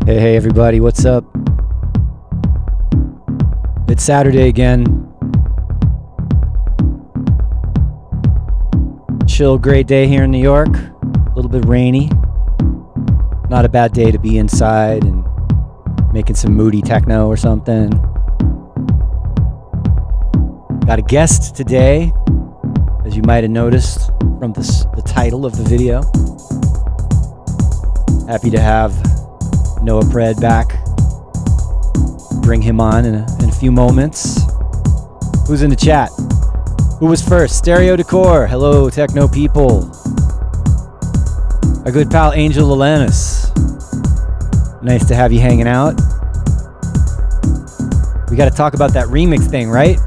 Hey everybody, what's up? It's Saturday again. Chill, great day here in New York. A little bit rainy. Not a bad day to be inside and making some moody techno or something. Got a guest today, as you might have noticed from the title of the video. Happy to have Noah Pred back. Bring him on in a few moments. Who's in the chat? Who was first? Stereo Decor. Hello, techno people. Our good pal Angel Alanis. Nice to have you hanging out. We got to talk about that remix thing, right?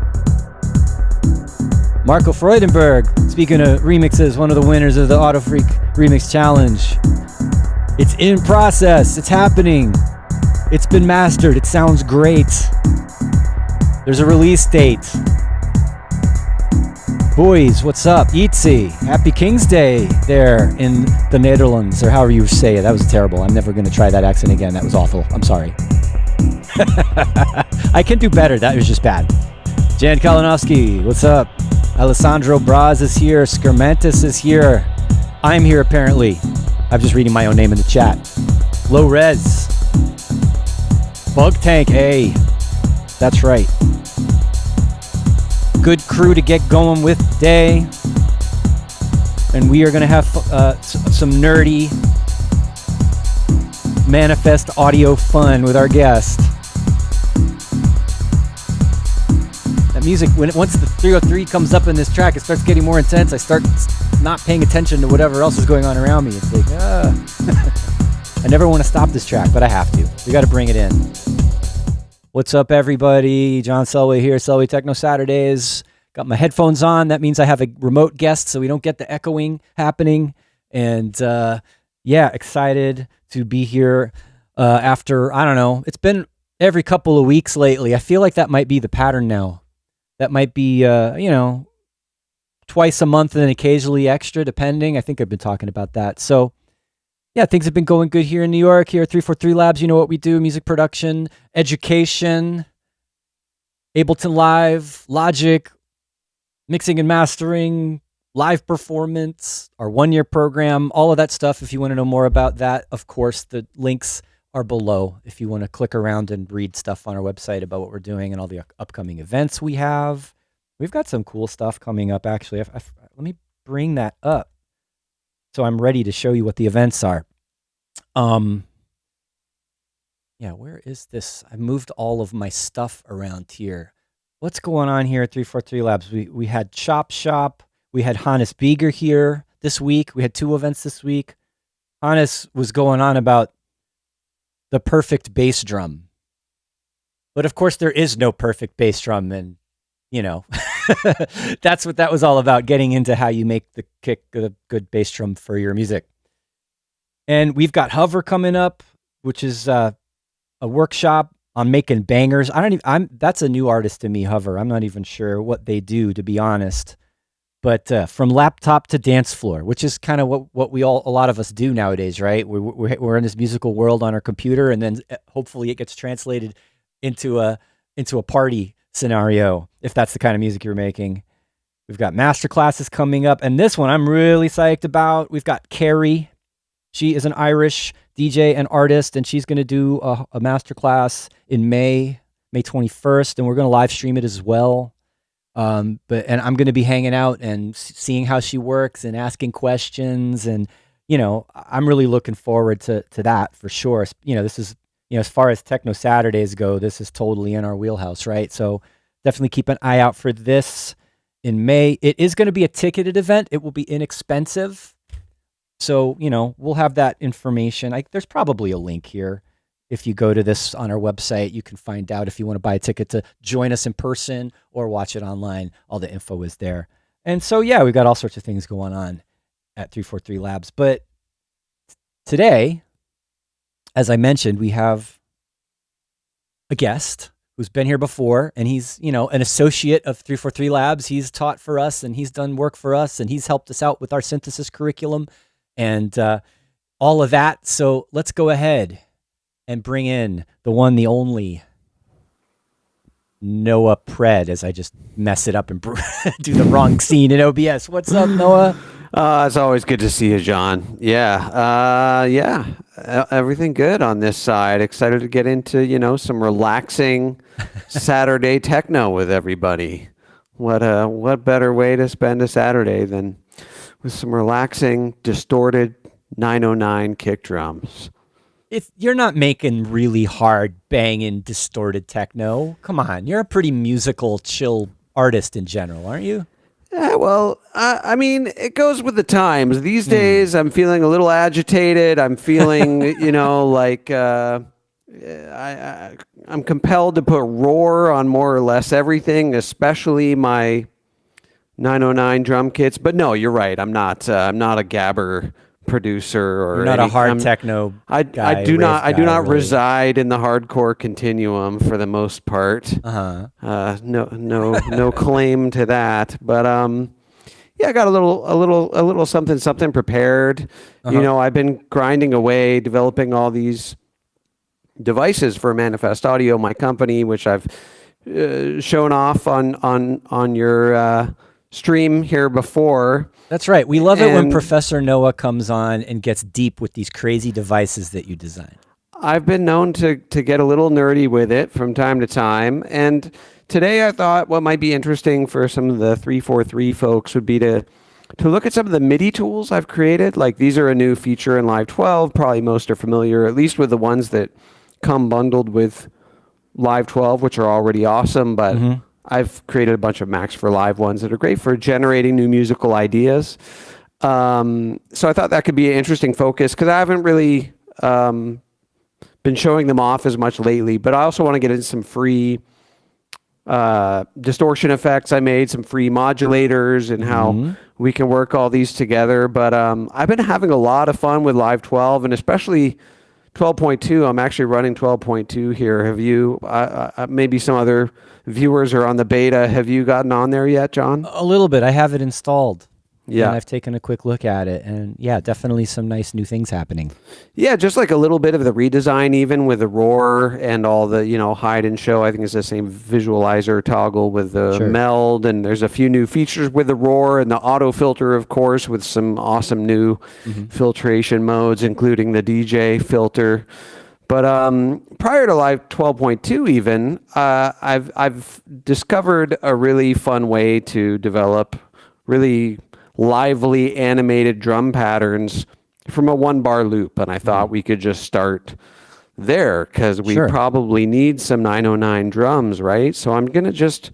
Marco Freudenberg, speaking of remixes, one of the winners of the Auto Freak Remix Challenge. It's in process. It's happening. It's been mastered. It sounds great. There's a release date. Boys, what's up? Itzy, happy King's Day there in the Netherlands, or however you say it. That was terrible. I'm never going to try that accent again. That was awful. I'm sorry. I can do better. That was just bad. Jan Kalinowski, what's up? Alessandro Braz is here. Skirmantis is here. I'm here apparently. I'm just reading my own name in the chat. Low Res. Bug Tank, hey. That's right. Good crew to get going with today. And we are going to have some nerdy manifest audio fun with our guest. That music, once the 303 comes up in this track, it starts getting more intense. I start not paying attention to whatever else is going on around me. It's like, I never want to stop this track, but I have to. We got to bring it in. What's up, everybody? John Selway here, Selway Techno Saturdays. Got my headphones on. That means I have a remote guest, so we don't get the echoing happening. And yeah, excited to be here after, I don't know, it's been every couple of weeks lately. I feel like that might be the pattern now. That might be, twice a month and then occasionally extra, depending. I think I've been talking about that. So yeah, things have been going good here in New York, here at 343 Labs. You know what we do, music production, education, Ableton Live, Logic, mixing and mastering, live performance, our 1-year program, all of that stuff. If you want to know more about that, of course, the links are below if you want to click around and read stuff on our website about what we're doing and all the upcoming events we have. We've got some cool stuff coming up, actually. Let me bring that up so I'm ready to show you what the events are. Yeah, where is this? I moved all of my stuff around here. What's going on here at 343 Labs? We had Chop Shop. We had Hannes Bieger here this week. We had 2 events this week. Hannes was going on about the perfect bass drum. But of course, there is no perfect bass drum. And, you know, that's what that was all about, getting into how you make the kick a good bass drum for your music. And we've got Hover coming up, which is a workshop on making bangers. That's a new artist to me, Hover. I'm not even sure what they do, to be honest. But from laptop to dance floor, which is kind of what a lot of us do nowadays, right? We're in this musical world on our computer, and then hopefully it gets translated into a party scenario, if that's the kind of music you're making. We've got master classes coming up, and this one I'm really psyched about. We've got Carrie. She is an Irish DJ and artist, and she's going to do a master class in May 21st, and we're going to live stream it as well. And I'm going to be hanging out and seeing how she works and asking questions, and I'm really looking forward to that for sure. This is as far as Techno Saturdays go, this is totally in our wheelhouse, right? So definitely keep an eye out for this in May. It is going to be a ticketed event. It will be inexpensive. So, we'll have that information. There's probably a link here. If you go to this on our website, you can find out if you want to buy a ticket to join us in person or watch it online. All the info is there. And so, yeah, we've got all sorts of things going on at 343 Labs. But today, as I mentioned, we have a guest who's been here before, and he's, an associate of 343 Labs. He's taught for us, and he's done work for us, and he's helped us out with our synthesis curriculum and all of that. So let's go ahead and bring in the one, the only Noah Pred, as I just mess it up and do the wrong scene in OBS. What's up, Noah? It's always good to see you, John. Yeah. Everything good on this side. Excited to get into, some relaxing Saturday techno with everybody. What better way to spend a Saturday than with some relaxing, distorted 909 kick drums. If you're not making really hard, banging, distorted techno, come on. You're a pretty musical, chill artist in general, aren't you? Yeah, well, I mean, it goes with the times. These days, I'm feeling a little agitated. I'm feeling, like I'm compelled to put roar on more or less everything, especially my 909 drum kits. But no, you're right. I'm not a gabber producer or you're not a hard techno guy. I do not really reside in the hardcore continuum for the most part. No claim to that, but yeah, I got a little something prepared. I've been grinding away, developing all these devices for Manifest Audio, my company, which I've shown off on your stream here before. That's right. We love it when And Professor Noah comes on and gets deep with these crazy devices that you design. I've been known to get a little nerdy with it from time to time. And today I thought what might be interesting for some of the 343 folks would be to look at some of the MIDI tools I've created. Like these are a new feature in Live 12. Probably most are familiar, at least with the ones that come bundled with Live 12, which are already awesome. But I've created a bunch of Max for Live ones that are great for generating new musical ideas. So I thought that could be an interesting focus because I haven't really been showing them off as much lately. But I also want to get into some free distortion effects. I made some free modulators and how we can work all these together. But I've been having a lot of fun with Live 12 and especially 12.2. I'm actually running 12.2 here. Have you, maybe some other viewers are on the beta. Have you gotten on there yet, John? A little bit. I have it installed. Yeah. And I've taken a quick look at it. And yeah, definitely some nice new things happening. Yeah, just like a little bit of the redesign, even with the roar and all the, hide and show. I think it's the same visualizer toggle with the meld. And there's a few new features with the roar and the auto filter, of course, with some awesome new filtration modes, including the DJ filter. But prior to Live 12.2 even, I've discovered a really fun way to develop really lively animated drum patterns from a 1-bar loop. And I thought we could just start there because we probably need some 909 drums, right? So I'm going to just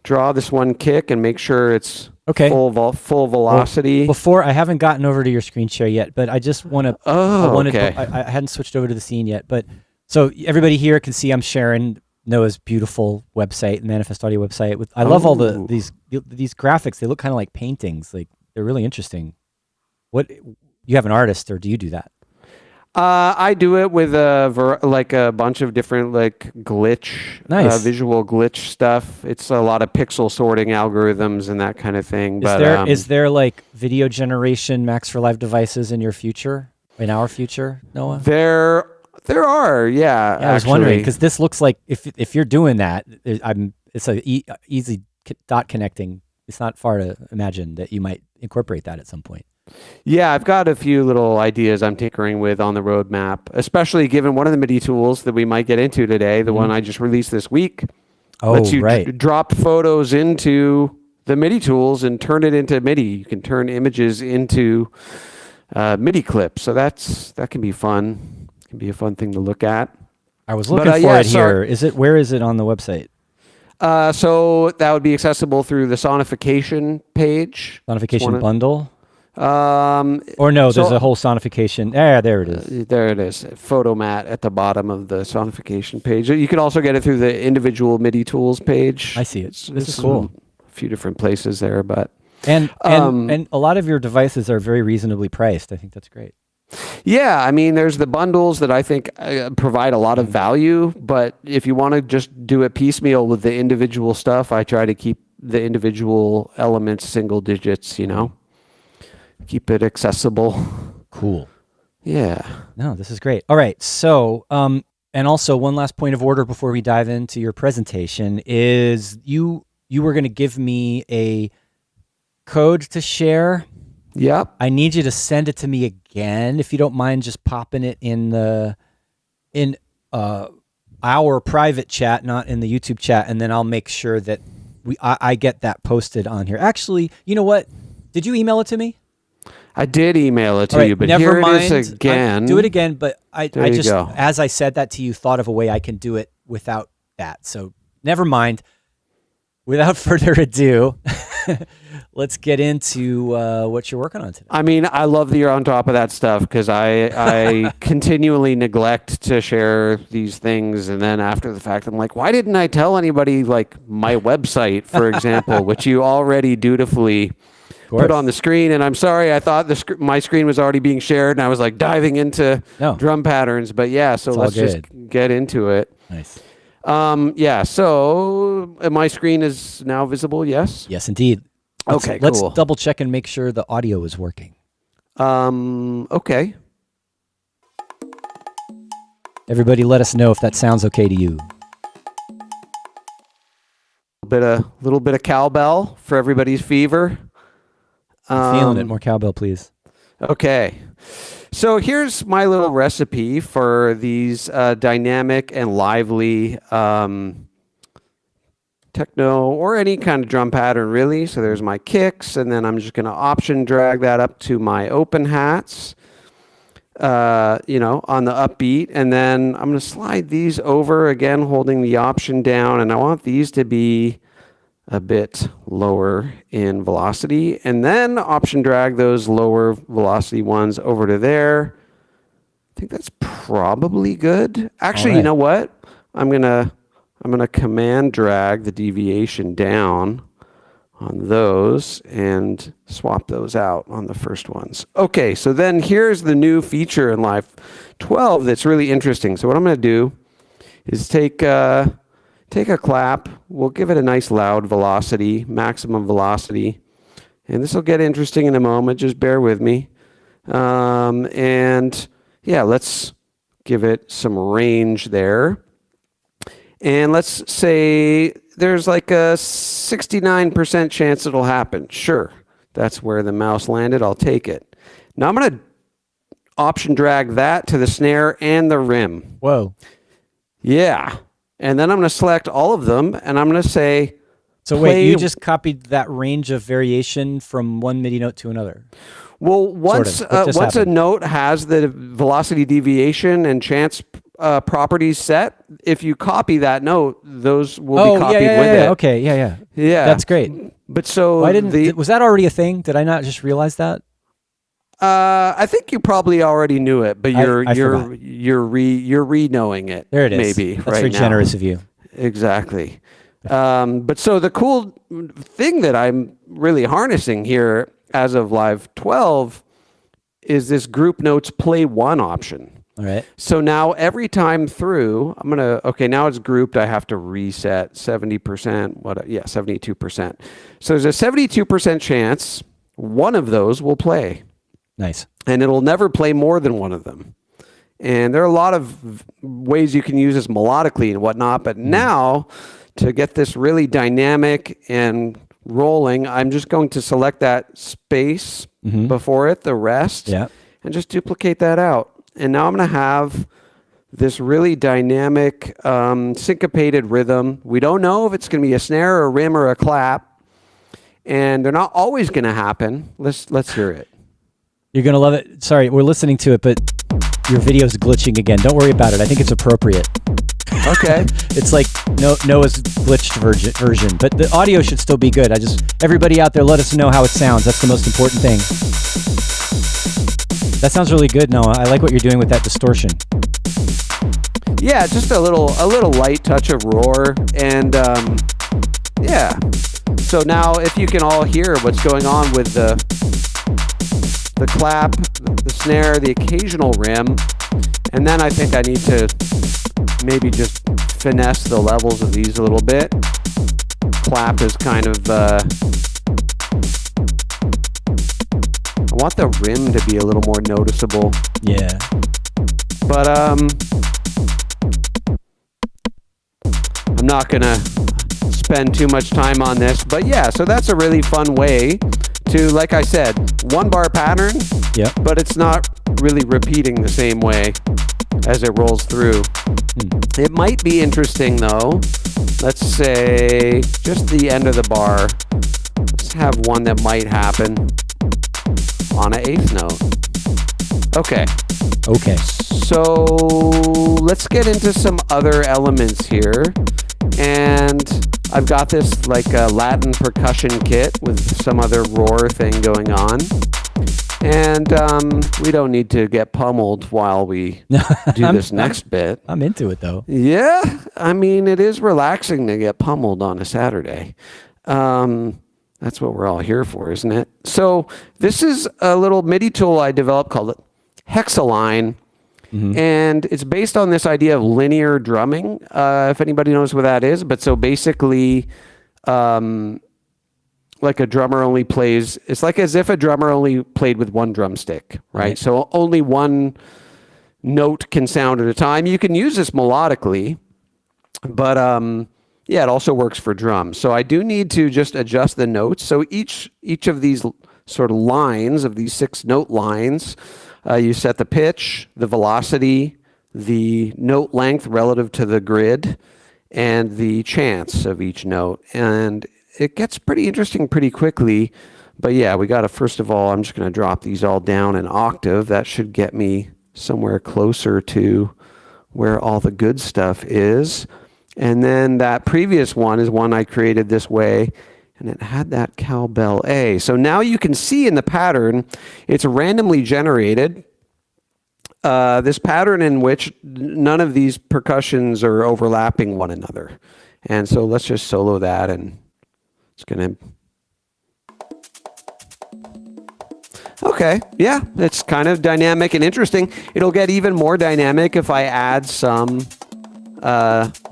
draw this one kick and make sure it's full velocity. Well, before, I haven't gotten over to your screen share yet, but I just want to, I hadn't switched over to the scene yet, but so everybody here can see I'm sharing Noah's beautiful website, the Manifest Audio website. I love all these graphics. They look kind of like paintings. Like they're really interesting. What, you have an artist, or do you do that? I do it with a bunch of different glitch, visual glitch stuff. It's a lot of pixel sorting algorithms and that kind of thing. Is there like video generation Max for Live devices in your future, in our future, Noah? There are, yeah. I was wondering because this looks like if you're doing that, it's a easy dot connecting. It's not far to imagine that you might incorporate that at some point. Yeah, I've got a few little ideas I'm tinkering with on the roadmap, especially given one of the MIDI tools that we might get into today, the one I just released this week. Lets you drop photos into the MIDI tools and turn it into MIDI. You can turn images into MIDI clips, so that can be fun. Can be a fun thing to look at. I was looking for it here. Where is it on the website? So that would be accessible through the sonification page. Sonification bundle? There's a whole sonification. There it is. There it is. Photomat at the bottom of the sonification page. You can also get it through the individual MIDI tools page. I see it. This is cool. A few different places there, but and a lot of your devices are very reasonably priced. I think that's great. Yeah, I mean, there's the bundles that I think provide a lot of value, but if you want to just do it piecemeal with the individual stuff, I try to keep the individual elements single digits, keep it accessible. Cool. Yeah. No, this is great. All right. So, and also one last point of order before we dive into your presentation is you were going to give me a code to share. Yep. I need you to send it to me again, if you don't mind just popping it in our private chat, not in the YouTube chat, and then I'll make sure that I get that posted on here. Actually, you know what? Did you email it to me? I did email it to you, but here it is again. Do it again, but I just, as I said that to you, thought of a way I can do it without that. So never mind. Without further ado, let's get into what you're working on today. I mean, I love that you're on top of that stuff because I continually neglect to share these things. And then after the fact, I'm like, why didn't I tell anybody, like my website, for example, which you already dutifully put on the screen? And I'm sorry, I thought my screen was already being shared and I was like diving into drum patterns. But yeah, so let's just get into it. Nice. So my screen is now visible, yes? Yes, indeed. Cool. Let's double check and make sure the audio is working. Okay. Everybody let us know if that sounds okay to you. Little bit of cowbell for everybody's fever. I'm feeling it. More cowbell, please. Okay. So here's my little recipe for these dynamic and lively techno or any kind of drum pattern, really. So there's my kicks, and then I'm just going to option drag that up to my open hats, on the upbeat. And then I'm going to slide these over again, holding the option down. And I want these to be a bit lower in velocity, and then option drag those lower velocity ones over to there. I think that's probably good. Actually, You know what? I'm gonna command drag the deviation down on those and swap those out on the first ones. Okay, so then here's the new feature in Live 12 that's really interesting. So what I'm gonna do is take a clap. We'll give it a nice loud velocity, maximum velocity. And this will get interesting in a moment. Just bear with me. And yeah, let's give it some range there. And let's say there's like a 69% chance it'll happen. Sure, that's where the mouse landed. I'll take it. Now I'm going to option drag that to the snare and the rim. Whoa. Yeah. And then I'm going to select all of them, and I'm going to say... So wait, you just copied that range of variation from one MIDI note to another? Well, once a note has the velocity deviation and chance properties set, if you copy that note, those will be copied with it. Okay, yeah. That's great. But so... was that already a thing? Did I not just realize that? I think you probably already knew it, but you're re-knowing it. There it is. Maybe that's very generous of you. Exactly. But so the cool thing that I'm really harnessing here as of Live 12 is this group notes play one option. All right. So now every time through, now it's grouped. I have to reset 70%. 72%. So there's a 72% chance one of those will play. Nice. And it'll never play more than one of them. And there are a lot of ways you can use this melodically and whatnot. But now, to get this really dynamic and rolling, I'm just going to select that space before it, the rest, and just duplicate that out. And now I'm going to have this really dynamic, syncopated rhythm. We don't know if it's going to be a snare or a rim or a clap. And they're not always going to happen. Let's hear it. You're going to love it. Sorry, we're listening to it, but your video's glitching again. Don't worry about it. I think it's appropriate. Okay. It's like Noah's glitched version, but the audio should still be good. Everybody out there, let us know how it sounds. That's the most important thing. That sounds really good, Noah. I like what you're doing with that distortion. Yeah, just a little light touch of roar, and yeah. So now, if you can all hear what's going on with the clap, the snare, the occasional rim, and then I think I need to maybe just finesse the levels of these a little bit. Clap is kind of, I want the rim to be a little more noticeable. Yeah. But I'm not gonna spend too much time on this, but yeah, so that's a really fun way to, like I said, one bar pattern, but it's not really repeating the same way as it rolls through. It might be interesting though, let's say just the end of the bar, let's have one that might happen on an eighth note. Okay. So let's get into some other elements here. And I've got this like a Latin percussion kit with some other roar thing going on. And we don't need to get pummeled while we do this next bit. I'm into it though. Yeah, I mean, it is relaxing to get pummeled on a Saturday. That's what we're all here for, isn't it? So this is a little MIDI tool I developed called Hexalign. And it's based on this idea of linear drumming, if anybody knows what that is. But so basically, like a drummer only plays, it's like as if a drummer only played with one drumstick, right? So only one note can sound at a time. You can use this melodically, but yeah, it also works for drums. So I do need to just adjust the notes. So each of these sort of lines, of these 6 note lines, you set the pitch, the velocity, the note length relative to the grid, and the chance of each note. And it gets pretty interesting pretty quickly. But yeah, we got to, first of all, I'm just going to drop these all down an octave. That should get me somewhere closer to where all the good stuff is. And then that previous one is one I created this way, and it had that cowbell A. So now you can see in the pattern, it's randomly generated. This pattern in which none of these percussions are overlapping one another. And so let's just solo that, and it's going to... Okay, yeah, it's kind of dynamic and interesting. It'll get even more dynamic if I add some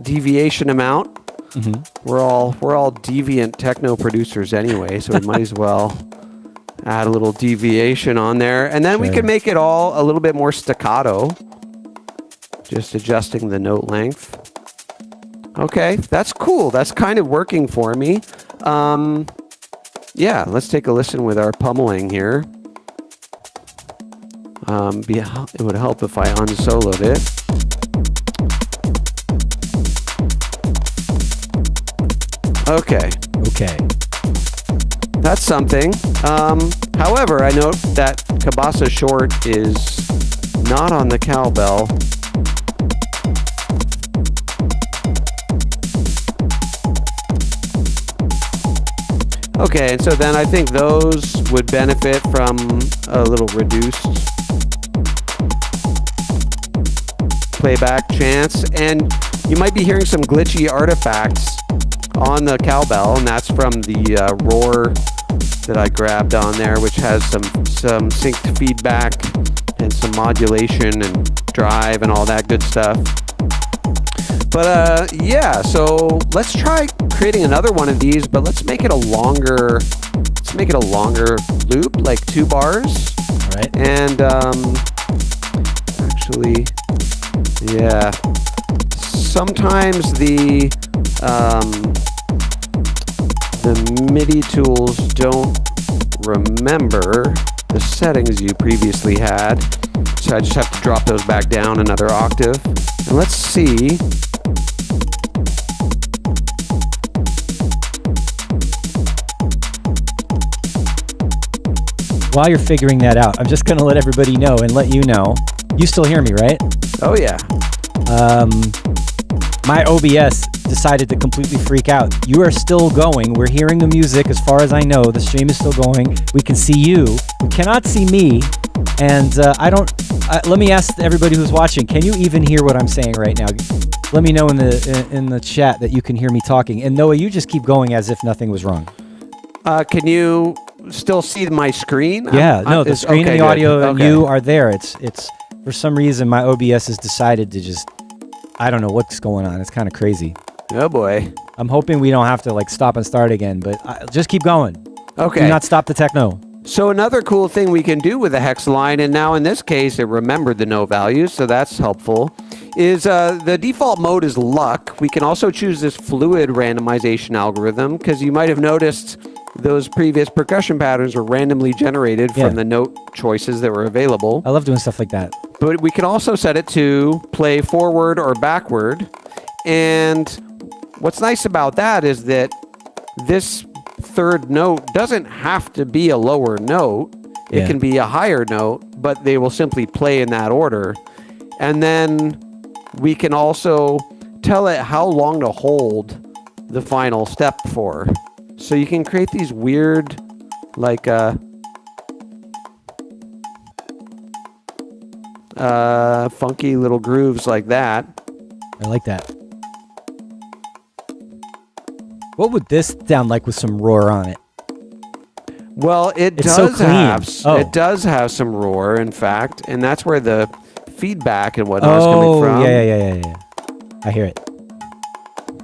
deviation amount. Mm-hmm. We're all deviant techno producers anyway, so we might as well add a little deviation on there. And then we can make it all a little bit more staccato, just adjusting the note length. Okay, that's cool. That's kind of working for me. Yeah, let's take a listen with our pummeling here. It would help if I unsoloed it. Okay. That's something. However, I note that Cabasa short is not on the cowbell. Okay, and so then I think those would benefit from a little reduced playback chance, and you might be hearing some glitchy artifacts on the cowbell, and that's from the roar that I grabbed on there, which has some synced feedback and some modulation and drive and all that good stuff. But yeah, so let's try creating another one of these, but let's make it a longer loop, like 2 bars. All right. And actually, yeah, sometimes the MIDI tools don't remember the settings you previously had, so I just have to drop those back down another octave. And let's see. While you're figuring that out, I'm just going to let everybody know and let you know. You still hear me, right? Oh, yeah. My OBS decided to completely freak out. You are still going. We're hearing the music as far as I know. The stream is still going. We can see you. We cannot see me. And let me ask everybody who's watching, can you even hear what I'm saying right now? Let me know in the chat that you can hear me talking. And Noah, you just keep going as if nothing was wrong. Can you still see my screen? Yeah, the screen and the audio and okay. you are there. It's for some reason my OBS has decided to just, I don't know what's going on. It's kind of crazy. Oh boy. I'm hoping we don't have to stop and start again, but just keep going. Okay. Do not stop the techno. So another cool thing we can do with the Hexalign, and now in this case it remembered the note values, so that's helpful, is the default mode is luck. We can also choose this fluid randomization algorithm, because you might have noticed those previous percussion patterns were randomly generated from the note choices that were available. I love doing stuff like that. But we can also set it to play forward or backward. And what's nice about that is that this third note doesn't have to be a lower note. It can be a higher note, but they will simply play in that order. And then we can also tell it how long to hold the final step for. So you can create these weird, funky little grooves like that. I like that. What would this sound like with some roar on it? Well, it does have some roar, in fact, and that's where the feedback and whatnot is coming from. Yeah. I hear it.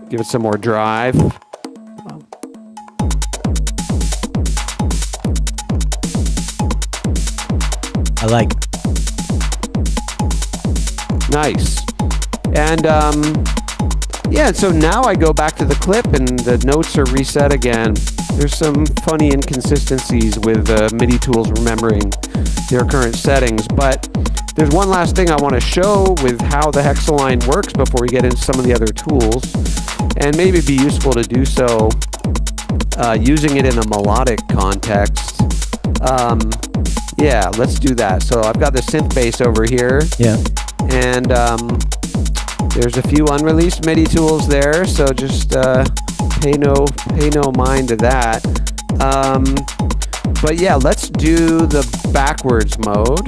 Give it some more drive. I like. Nice. And yeah, so now I go back to the clip and the notes are reset again. There's some funny inconsistencies with MIDI tools remembering their current settings, but there's one last thing I want to show with how the Hexalign works before we get into some of the other tools, and maybe it'd be useful to do so using it in a melodic context. Yeah, let's do that. So I've got the synth bass over here. Yeah. And there's a few unreleased MIDI tools there, so just pay no mind to that. But yeah, let's do the backwards mode,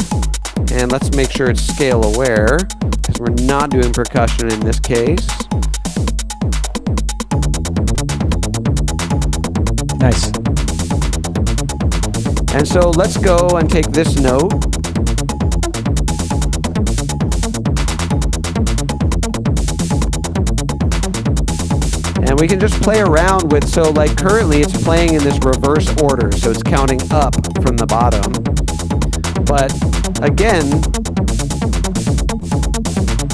and let's make sure it's scale aware, because we're not doing percussion in this case. Nice. And so let's go and take this note. And we can just play around with, so like currently it's playing in this reverse order, so it's counting up from the bottom. But again,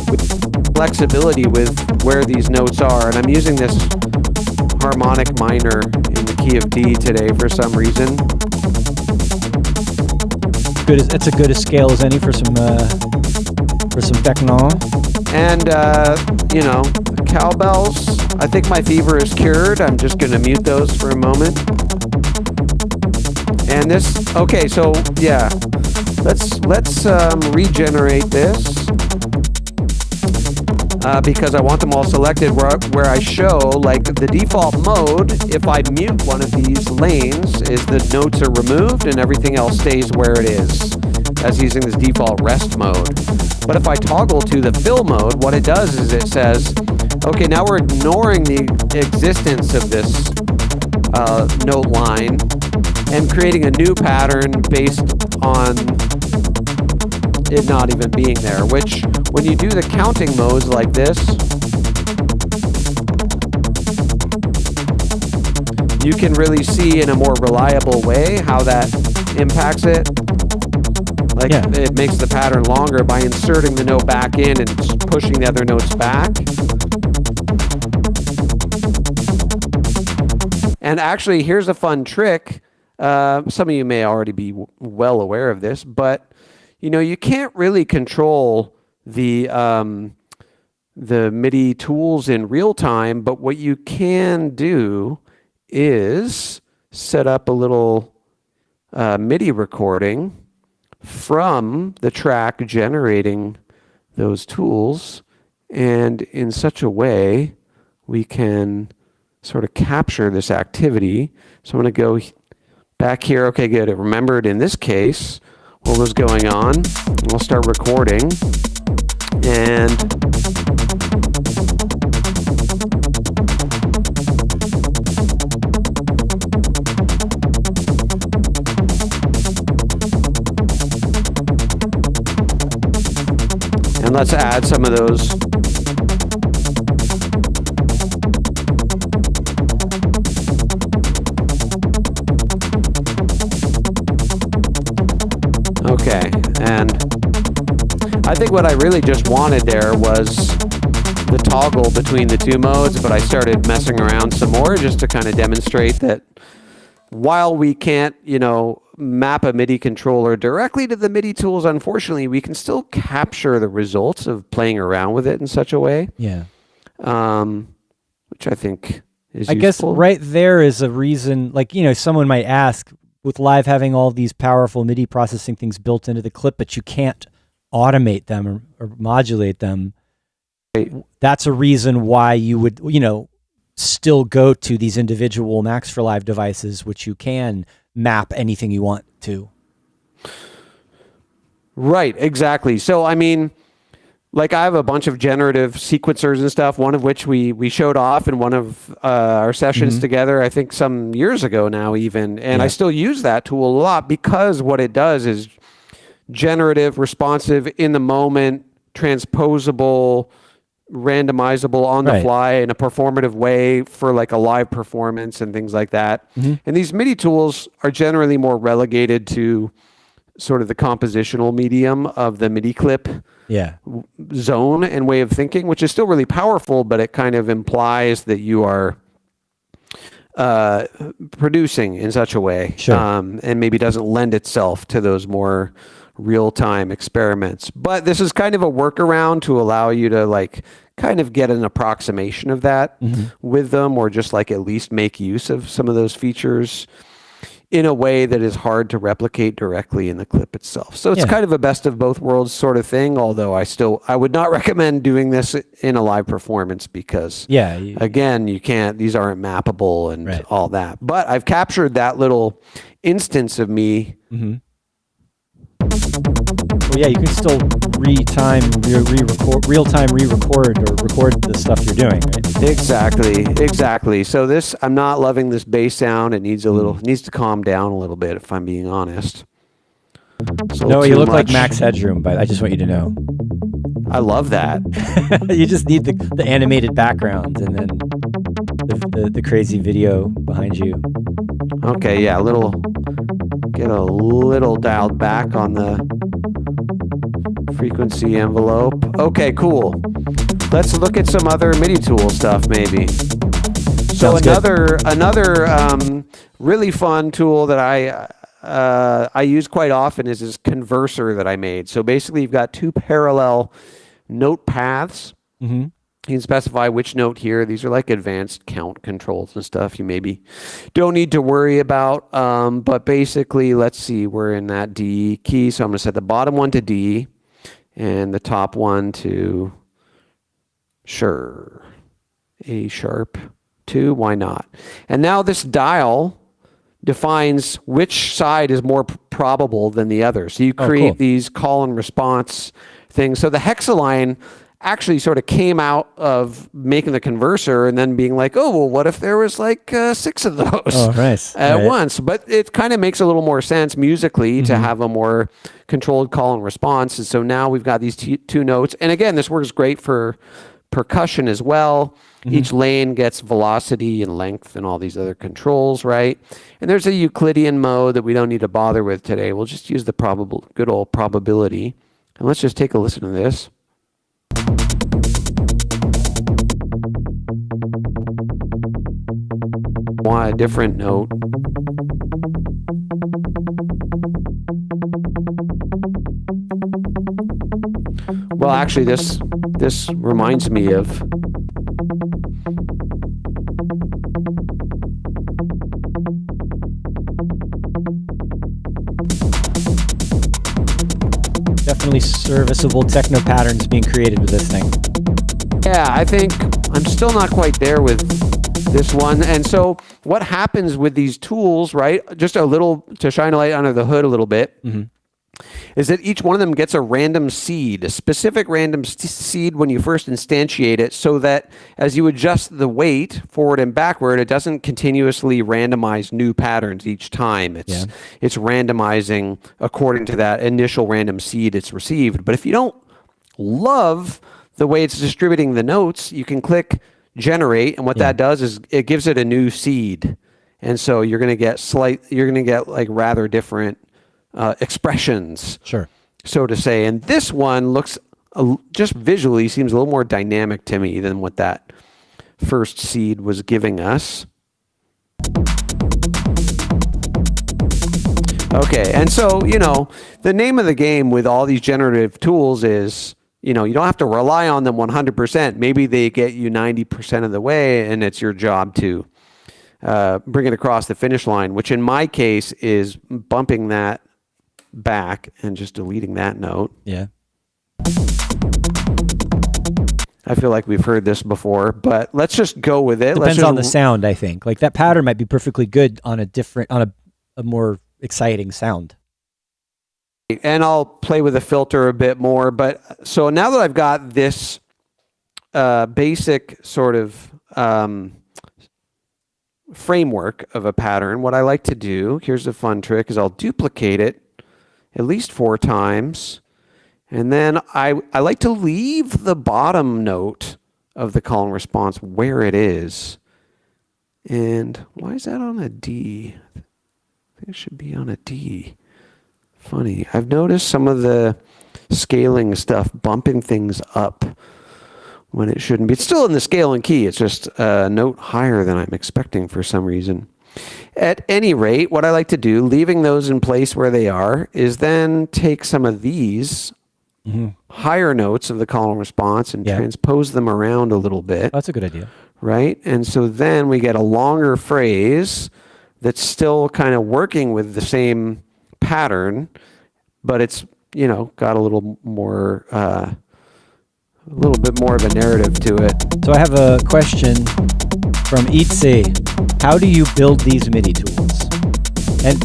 with flexibility with where these notes are, and I'm using this harmonic minor in the key of D today for some reason. It's a good a scale as any for some Techno. And you know, the cowbells. I think my fever is cured. I'm just going to mute those for a moment. And this, okay, so yeah, let's regenerate this because I want them all selected where I show, like the default mode, if I mute one of these lanes, is the notes are removed and everything else stays where it is. That's using this default rest mode. But if I toggle to the fill mode, what it does is it says, okay, now we're ignoring the existence of this note line and creating a new pattern based on it not even being there, which when you do the counting modes like this, you can really see in a more reliable way how that impacts it. Like it makes the pattern longer by inserting the note back in and pushing the other notes back. And actually, here's a fun trick. Some of you may already be well aware of this, but you know, you can't really control the MIDI tools in real time, but what you can do is set up a little MIDI recording from the track generating those tools, and in such a way we can sort of capture this activity. So I'm going to go back here. Okay, good. It remembered in this case what was going on. We'll start recording. And let's add some of those. Okay, and I think what I really just wanted there was the toggle between the two modes, but I started messing around some more just to kind of demonstrate that while we can't, you know, map a MIDI controller directly to the MIDI tools, unfortunately, we can still capture the results of playing around with it in such a way. Yeah. Which I think is I guess right there is a reason, like, you know, someone might ask, with Live having all these powerful MIDI processing things built into the clip, but you can't automate them or modulate them. Right. That's a reason why you would, you know, still go to these individual Max for Live devices, which you can map anything you want to. Right, exactly. So, I mean, like I have a bunch of generative sequencers and stuff, one of which we showed off in one of our sessions together, I think some years ago now even. And I still use that tool a lot because what it does is generative, responsive, in the moment, transposable, randomizable on the fly in a performative way for like a live performance and things like that. And these MIDI tools are generally more relegated to sort of the compositional medium of the MIDI clip Yeah. zone and way of thinking, which is still really powerful, but it kind of implies that you are producing in such a way, Sure. and maybe doesn't lend itself to those more real-time experiments. But this is kind of a workaround to allow you to like kind of get an approximation of that with them, or just like at least make use of some of those features in a way that is hard to replicate directly in the clip itself. So it's kind of a best of both worlds sort of thing, although I would not recommend doing this in a live performance because again, you can't, these aren't mappable and all that. But I've captured that little instance of me. Well, yeah, you can still real-time re-record or record the stuff you're doing, right? Exactly. So this, I'm not loving this bass sound. It needs a little, needs to calm down a little bit, if I'm being honest. No, you look like Max Headroom, but I just want you to know. I love that. You just need the animated background and then the crazy video behind you. Okay, yeah, get a little dialed back on the frequency envelope. Okay, cool. Let's look at some other MIDI tool stuff maybe. So another really fun tool that I use quite often is this Conversor that I made. So basically you've got two parallel note paths. You can specify which note here. These are like advanced count controls and stuff you maybe don't need to worry about. But basically, let's see, we're in that D key. So I'm going to set the bottom one to D and the top one to, sure, A sharp 2. Why not? And now this dial defines which side is more probable than the other. So you create these call and response things. So the Hexalign actually sort of came out of making the Conversor and then being like, oh, well, what if there was like 6 of those at once? But it kind of makes a little more sense musically to have a more controlled call and response. And so now we've got these two notes. And again, this works great for percussion as well. Each lane gets velocity and length and all these other controls, right? And there's a Euclidean mode that we don't need to bother with today. We'll just use the good old probability. And let's just take a listen to this. Want a different note. Well, actually, this reminds me of definitely serviceable techno patterns being created with this thing. Yeah, I think I'm still not quite there with this one. And so what happens with these tools, right, just a little to shine a light under the hood a little bit, is that each one of them gets a random seed, a specific random seed when you first instantiate it, so that as you adjust the weight forward and backward, it doesn't continuously randomize new patterns each time. It's randomizing according to that initial random seed it's received. But if you don't love the way it's distributing the notes, you can click generate, and what that does is it gives it a new seed. And so you're going to get like rather different expressions, so to say. And this one looks just visually seems a little more dynamic to me than what that first seed was giving us. Okay, and so, the name of the game with all these generative tools is, you don't have to rely on them 100%. Maybe they get you 90% of the way, and it's your job to bring it across the finish line, which in my case is bumping that back and just deleting that note. Yeah. I feel like we've heard this before, but let's just go with it. Depends on the sound, I think. Like that pattern might be perfectly good on a more exciting sound. And I'll play with the filter a bit more. But so now that I've got this basic sort of framework of a pattern, what I like to do, here's a fun trick, is I'll duplicate it at least 4 times. And then I like to leave the bottom note of the call and response where it is. And why is that on a D? I think it should be on a D. Funny. I've noticed some of the scaling stuff bumping things up when it shouldn't be. It's still in the scaling key. It's just a note higher than I'm expecting for some reason. At any rate, what I like to do, leaving those in place where they are, is then take some of these higher notes of the call and response and transpose them around a little bit. That's a good idea. Right? And so then we get a longer phrase that's still kind of working with the same pattern, but it's, you know, got a little more, a little bit more of a narrative to it. So I have a question from Itzy. How do you build these MIDI tools? And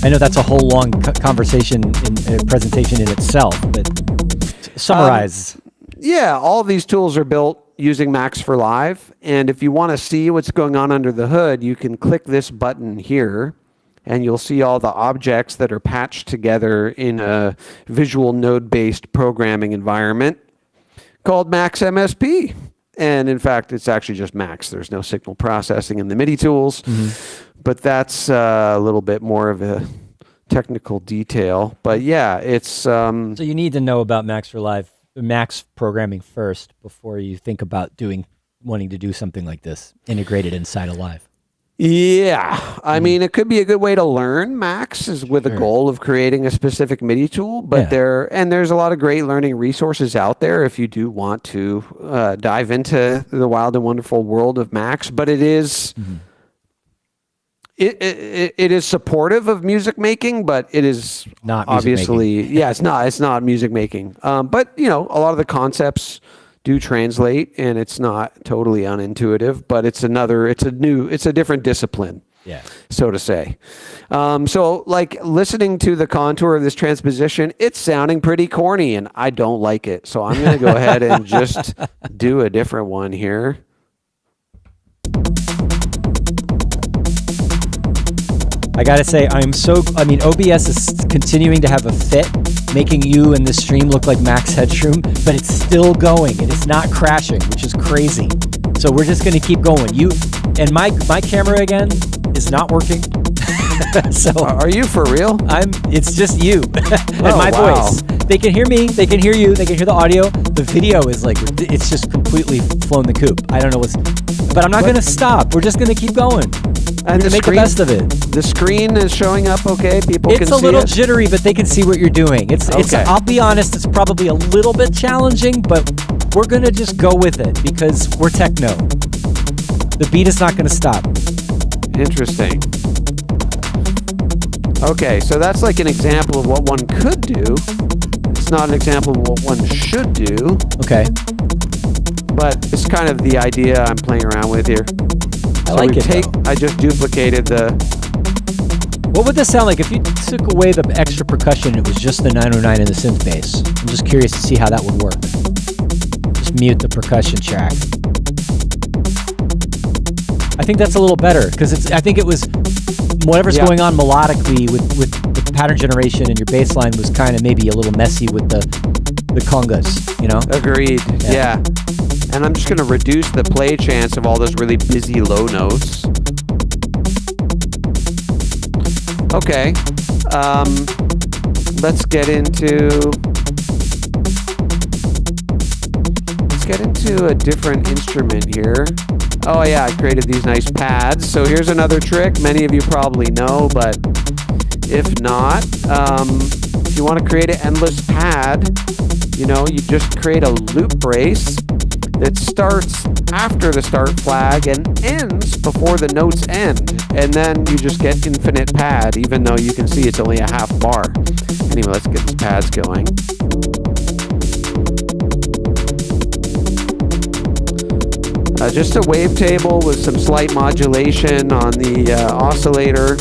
I know that's a whole long conversation in presentation in itself, but summarize. Yeah, all of these tools are built using Max for Live. And if you want to see what's going on under the hood, you can click this button here and you'll see all the objects that are patched together in a visual node-based programming environment called Max MSP. And in fact, it's actually just Max. There's no signal processing in the MIDI tools, but that's a little bit more of a technical detail. But yeah, it's... So you need to know about Max for Live, Max programming first before you think about wanting to do something like this integrated inside of Live. Yeah, I mean, it could be a good way to learn Max is with a goal of creating a specific MIDI tool, but there's a lot of great learning resources out there if you do want to dive into the wild and wonderful world of Max. But it is it is supportive of music making, but it is not obviously it's not music making. But you know, a lot of the concepts do translate, and it's not totally unintuitive, but it's a different discipline, so to say. So like listening to the contour of this transposition, it's sounding pretty corny and I don't like it. So I'm going to go ahead and just do a different one here. I gotta say, OBS is continuing to have a fit, making you and the stream look like Max Headroom, but it's still going and it's not crashing, which is crazy. So we're just gonna keep going. And my camera again is not working. So are you for real? It's just you and my voice. They can hear me, they can hear you, they can hear the audio. The video is like, it's just completely flown the coop. I don't know but I'm not gonna stop. We're just gonna keep going. And make the best of it. The screen is showing up okay? People can see it? It's a little jittery, but they can see what you're doing. It's I'll be honest, it's probably a little bit challenging, but we're going to just go with it because we're techno. The beat is not going to stop. Interesting. Okay, so that's like an example of what one could do. It's not an example of what one should do. Okay. But it's kind of the idea I'm playing around with here. I like it. I just duplicated the... What would this sound like if you took away the extra percussion and it was just the 909 and the synth bass? I'm just curious to see how that would work. Just mute the percussion track. I think that's a little better because I think it was whatever's going on melodically with the pattern generation and your bass line was kind of maybe a little messy with the congas, you know? Agreed. Yeah. And I'm just going to reduce the play chance of all those really busy low notes. Okay. Let's get into a different instrument here. Oh yeah, I created these nice pads. So here's another trick many of you probably know, but if not, if you want to create an endless pad, you know, you just create a loop brace that starts after the start flag and ends before the notes end. And then you just get infinite pad, even though you can see it's only a half bar. Anyway, let's get these pads going. Just a wavetable with some slight modulation on the oscillator.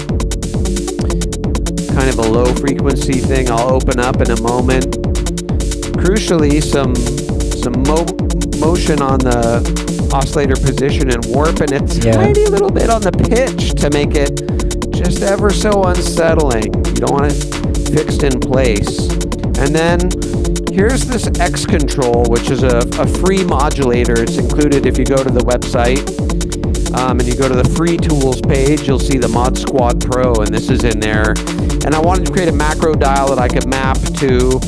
Kind of a low frequency thing I'll open up in a moment. Crucially, some motion on the oscillator position and warp, and a tiny little bit on the pitch to make it just ever so unsettling. You don't want it fixed in place. And then here's this X control, which is a free modulator. It's included if you go to the website. And you go to the free tools page, you'll see the Mod Squad Pro, and this is in there. And I wanted to create a macro dial that I could map to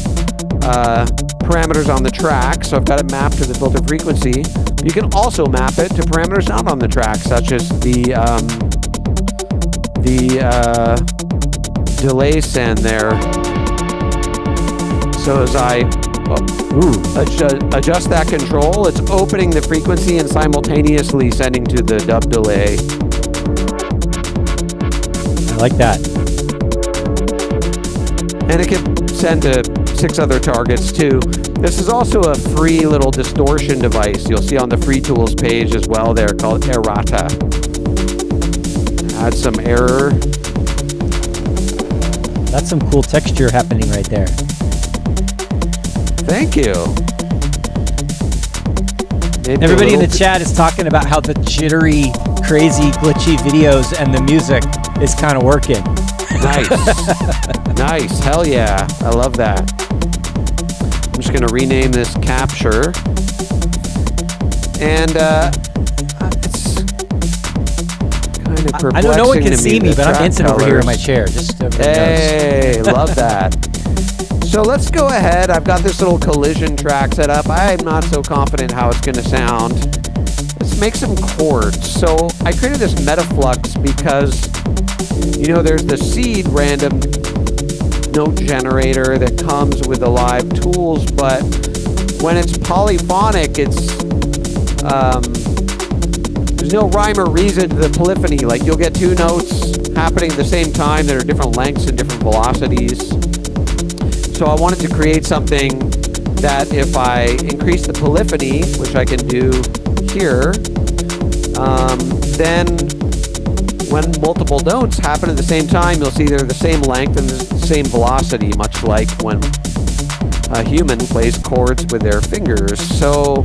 parameters on the track. So I've got it mapped to the filter frequency. You can also map it to parameters not on the track, such as the delay send there. So as I adjust that control, it's opening the frequency and simultaneously sending to the dub delay. I like that. And it can send to 6 other targets too. This is also a free little distortion device you'll see on the free tools page as well there, called Errata. Add some error. That's some cool texture happening right there. Thank you. Maybe everybody in the chat is talking about how the jittery, crazy, glitchy videos and the music is kind of working. Nice. Nice. Hell yeah. I love that. I'm just going to rename this capture. And it's kind of perplexing. I know no one can see me, but I'm dancing over here in my colors. chair. Just Hey, love that. So let's go ahead. I've got this little collision track set up. I'm not so confident how it's going to sound. Let's make some chords. So I created this Metaflux because, you know, there's the seed random note generator that comes with the live tools, but when it's polyphonic, there's no rhyme or reason to the polyphony. Like, you'll get 2 notes happening at the same time that are different lengths and different velocities. So I wanted to create something that if I increase the polyphony, which I can do here, then when multiple notes happen at the same time, you'll see they're the same length and the same velocity, much like when a human plays chords with their fingers. So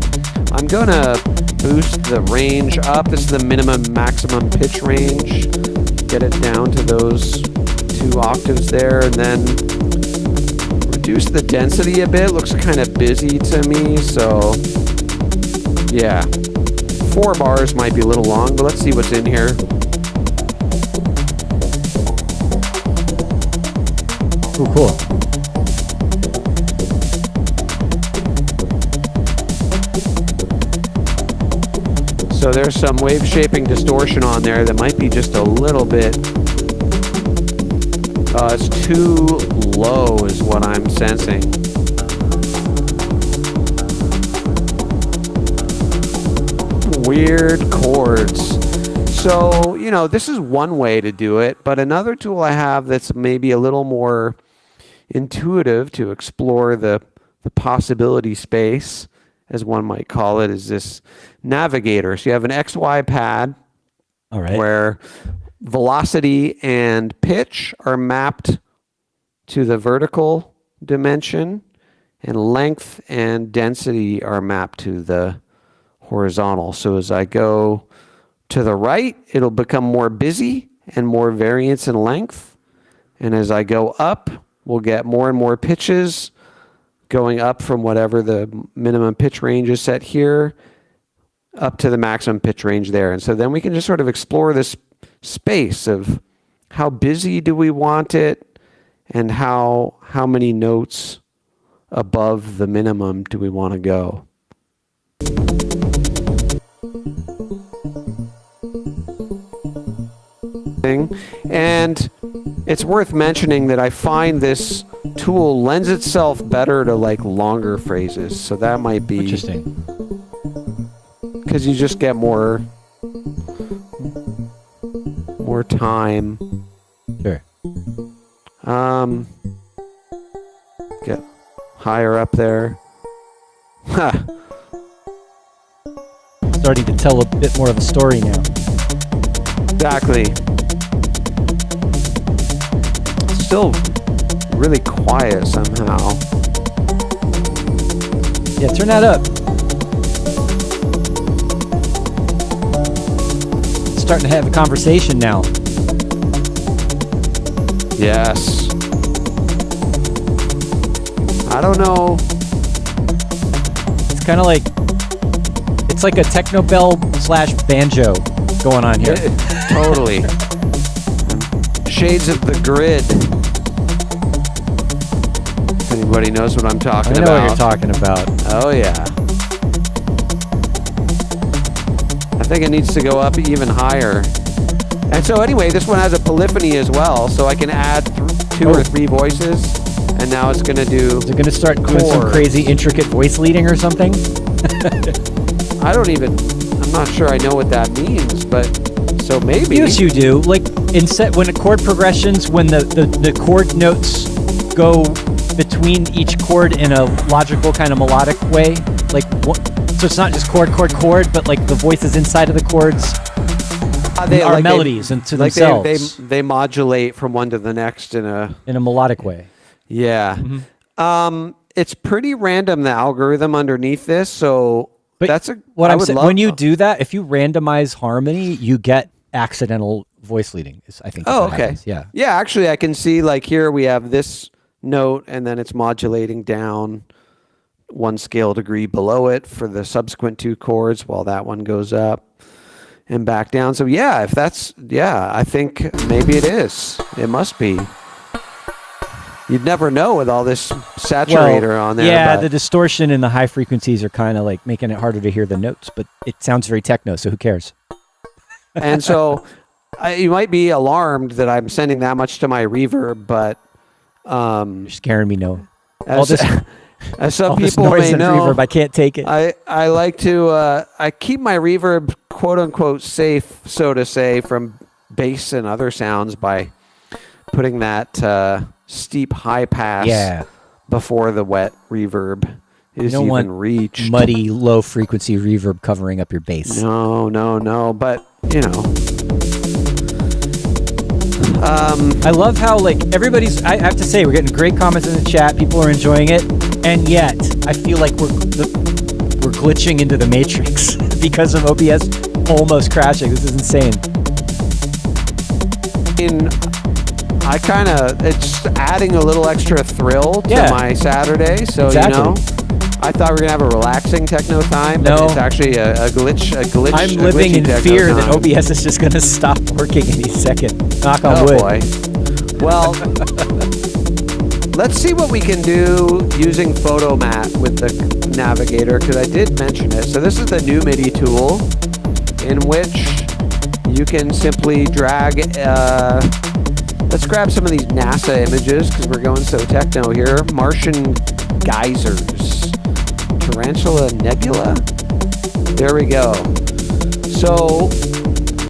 I'm going to boost the range up. This is the minimum maximum pitch range. Get it down to those 2 octaves there, and then reduce the density a bit. Looks kind of busy to me, so yeah. 4 bars might be a little long, but let's see what's in here. Ooh, cool. So there's some wave shaping distortion on there that might be just a little bit. It's too low is what I'm sensing. Weird chords. So, you know, this is one way to do it, but another tool I have that's maybe a little more intuitive to explore the possibility space, as one might call it, is this navigator. So you have an XY pad. All right. Where velocity and pitch are mapped to the vertical dimension, and length and density are mapped to the horizontal. So as I go to the right, it'll become more busy and more variance in length. And as I go up, we'll get more and more pitches going up from whatever the minimum pitch range is set here up to the maximum pitch range there. And so then we can just sort of explore this space of how busy do we want it, and how many notes above the minimum do we want to go. And it's worth mentioning that I find this tool lends itself better to like longer phrases. So that might be interesting, because you just get more time. Sure. Get higher up there. Starting to tell a bit more of a story now. Exactly. Still really quiet somehow. Yeah, turn that up. Starting to have a conversation now. Yes. I don't know. It's kind of like, it's like a techno bell / banjo going on here. Totally. Shades of the Grid. If anybody knows what I'm talking I know about. what you're talking about. Oh, yeah. I think it needs to go up even higher. And so anyway, this one has a polyphony as well, so I can add 2 or 3 voices, and now it's going to do Is it going to start doing some chords. crazy intricate voice leading or something? I'm not sure I know what that means, but so maybe. Yes, you do. Like when a chord progressions, when the chord notes go between each chord in a logical kind of melodic way, like so it's not just chord, but like the voices inside of the chords are melodies into themselves. They modulate from one to the next in a melodic way. Yeah. Mm-hmm. It's pretty random, the algorithm underneath this, so but that's what I'm saying. When you do that, if you randomize harmony, you get accidental voice leading. I think. Oh, okay. Happens. Yeah. Yeah, actually, I can see like here we have this note, and then it's modulating down 1 scale degree below it for the subsequent 2 chords, while that one goes up and back down. So yeah, I think maybe it is. It must be. You'd never know with all this saturator on there. Yeah, the distortion and the high frequencies are kind of like making it harder to hear the notes, but it sounds very techno, so who cares? And so you might be alarmed that I'm sending that much to my reverb, but You're scaring me, Noah. as some All this people noise may and know, reverb, I can't take it. I like to I keep my reverb quote unquote safe, so to say, from bass and other sounds by putting that steep high pass before the wet reverb is you don't even want reached. Muddy, low frequency reverb covering up your bass. No, but you know. I love how like everybody's. I have to say we're getting great comments in the chat. People are enjoying it, and yet I feel like we're glitching into the matrix because of OBS almost crashing. This is insane. It's adding a little extra thrill to my Saturday. So exactly. you know, I thought we were gonna have a relaxing techno time, but it's actually a glitch. I'm living in fear that OBS is just gonna stop working any second. Knock on wood. Boy. Well, let's see what we can do using Photomat with the Navigator, because I did mention it. So this is the new MIDI tool in which you can simply drag. Let's grab some of these NASA images because we're going so techno here. Martian geysers. Tarantula Nebula? There we go. So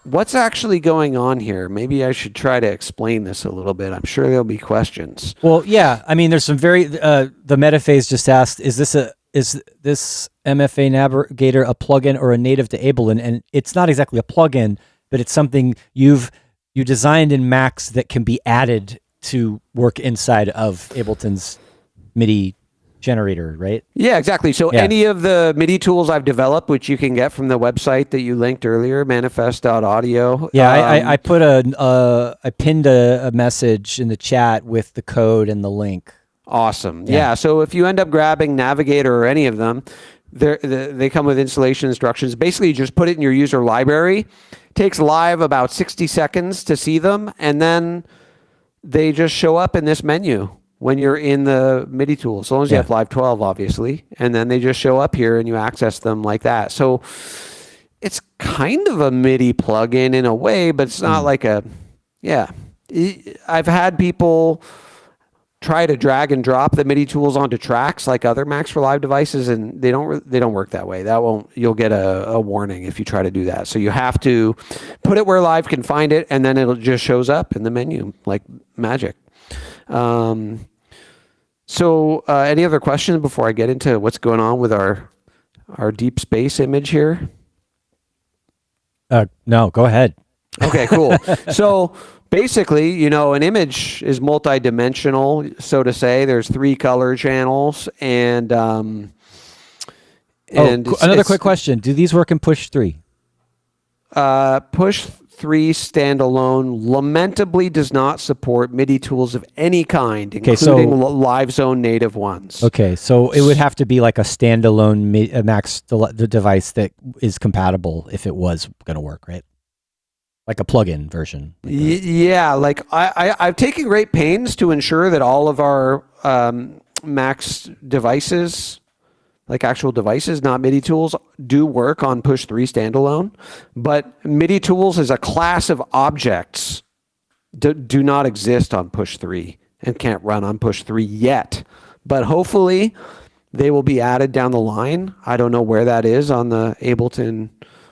what's actually going on here? Maybe I should try to explain this a little bit. I'm sure there'll be questions. Well, yeah. I mean, there's some very. The Metaphase just asked, "Is this MFA Navigator a plugin or a native to Ableton?" And it's not exactly a plugin, but it's something you designed in Max that can be added to work inside of Ableton's MIDI generator, right? Yeah, exactly. So any of the MIDI tools I've developed, which you can get from the website that you linked earlier, manifest.audio. Yeah, I put I pinned a message in the chat with the code and the link. Awesome. Yeah. So if you end up grabbing Navigator or any of them, they come with installation instructions. Basically, you just put it in your user library. Takes live about 60 seconds to see them, and then they just show up in this menu when you're in the MIDI tool, as long as you have Live 12, obviously, and then they just show up here and you access them like that. So it's kind of a MIDI plugin in a way, but it's not like a, I've had people try to drag and drop the MIDI tools onto tracks like other Max for Live devices, and they don't work that way. You'll get a warning if you try to do that. So you have to put it where Live can find it, and then it just shows up in the menu like magic. So any other questions before I get into what's going on with our deep space image here? No, go ahead. Okay, cool. So basically, an image is multi-dimensional, so to say. There's 3 color channels, and another quick question: do these work in Push 3? Push 3 standalone lamentably does not support MIDI tools of any kind, including Live Zone native ones. Okay, so it would have to be like a standalone Max the device that is compatible if it was going to work, right? like a plug-in version. Yeah, like I've taken great pains to ensure that all of our Max devices, like actual devices, not MIDI tools, do work on Push 3 standalone. But MIDI tools as a class of objects do not exist on Push 3 and can't run on Push 3 yet. But hopefully they will be added down the line. I don't know where that is on the Ableton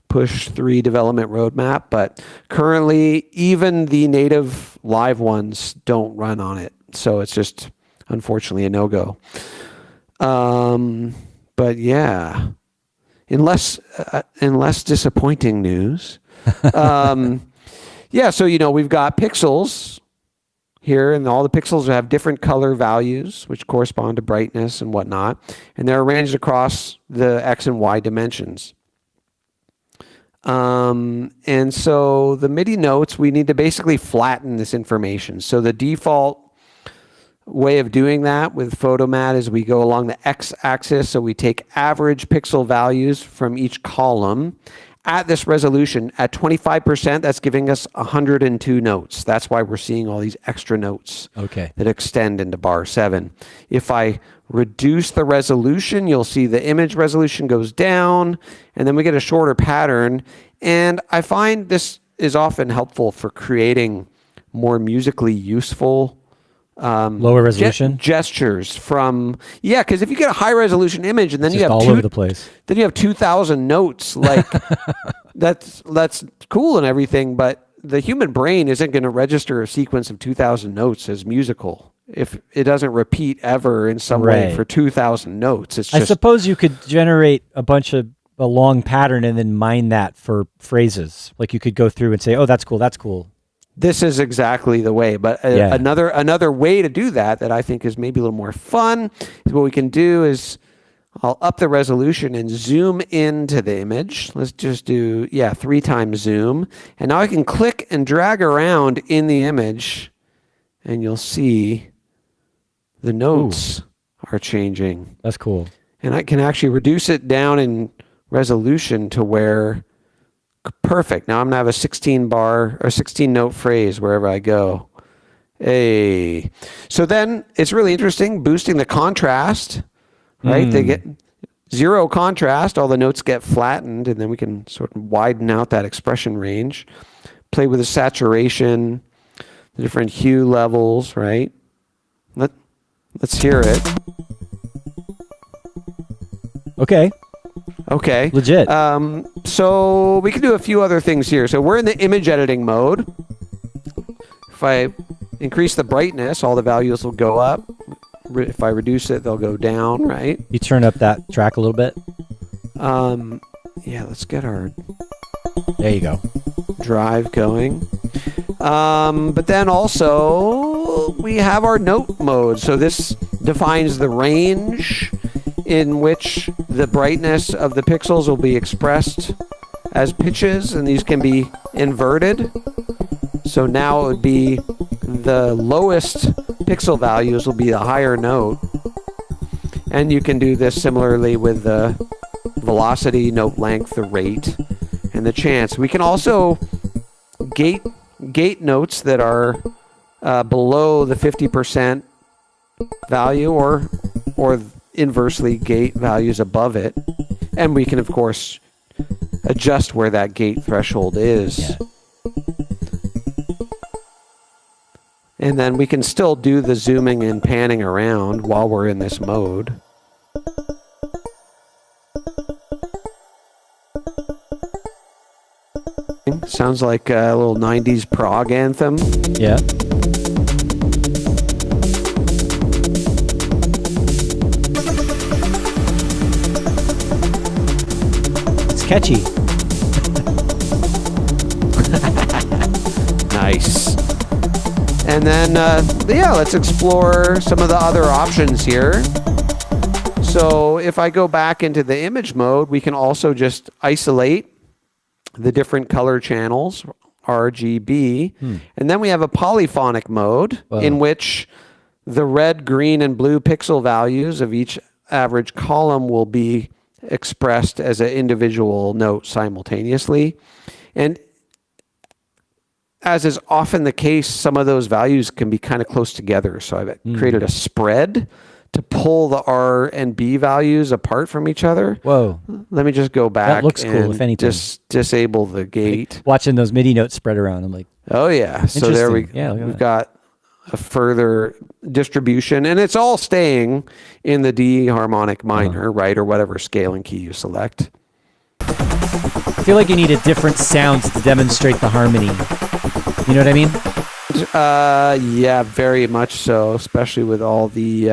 Push 3 development roadmap, but currently even the native live ones don't run on it. So it's just unfortunately a no-go. But yeah, in less disappointing news, yeah, so we've got pixels here, and all the pixels have different color values, which correspond to brightness and whatnot, and they're arranged across the X and Y dimensions. And so the MIDI notes, we need to basically flatten this information. So the default way of doing that with Photomat is we go along the X-axis, so we take average pixel values from each column at this resolution. At 25%, that's giving us 102 notes. That's why we're seeing all these extra notes that extend into bar 7. If I reduce the resolution, you'll see the image resolution goes down, and then we get a shorter pattern. And I find this is often helpful for creating more musically useful lower resolution gestures from, because if you get a high resolution image and then it's you have all over the place, then you have 2,000 notes, like that's cool and everything, but the human brain isn't going to register a sequence of 2,000 notes as musical if it doesn't repeat ever in some way for 2,000 notes. It's just, I suppose you could generate a long pattern and then mine that for phrases. Like you could go through and say, oh, that's cool. This is exactly the way. But another way to do that I think is maybe a little more fun is what we can do is I'll up the resolution and zoom into the image. Let's just do, 3 times zoom. And now I can click and drag around in the image and you'll see the notes are changing. That's cool. And I can actually reduce it down in resolution to where perfect. Now I'm gonna have a 16 bar or 16 note phrase wherever I go. Hey, so then it's really interesting boosting the contrast, right? They get 0 contrast, all the notes get flattened, and then we can sort of widen out that expression range, play with the saturation, the different hue levels, right? Let's hear it. Okay. Legit. So we can do a few other things here. So we're in the image editing mode. If I increase the brightness, all the values will go up. If I reduce it, they'll go down, right? You turn up that track a little bit. Let's get our there you go. drive going. But then also we have our note mode. So this defines the range in which the brightness of the pixels will be expressed as pitches, and these can be inverted. So now it would be the lowest pixel values will be the higher note. And you can do this similarly with the velocity, note length, the rate, and the chance. We can also gate notes that are below the 50% value or inversely gate values above it. And we can, of course, adjust where that gate threshold is. Yeah. And then we can still do the zooming and panning around while we're in this mode. Sounds like a little 90s prog anthem. Yeah. It's catchy. Nice. And then, let's explore some of the other options here. So if I go back into the image mode, we can also just isolate the different color channels, RGB. And then we have a polyphonic mode in which the red, green, and blue pixel values of each average column will be expressed as an individual note simultaneously. And as is often the case, some of those values can be kind of close together. So I've created a spread to pull the R and B values apart from each other. Whoa. Let me just go back. That looks cool, if anything. Just disable the gate. Like watching those MIDI notes spread around, I'm like, oh yeah. So there we've that. got a further distribution, and it's all staying in the D harmonic minor, right? Or whatever scaling key you select. I feel like you need a different sound to demonstrate the harmony. You know what I mean? Yeah, very much so, especially with all the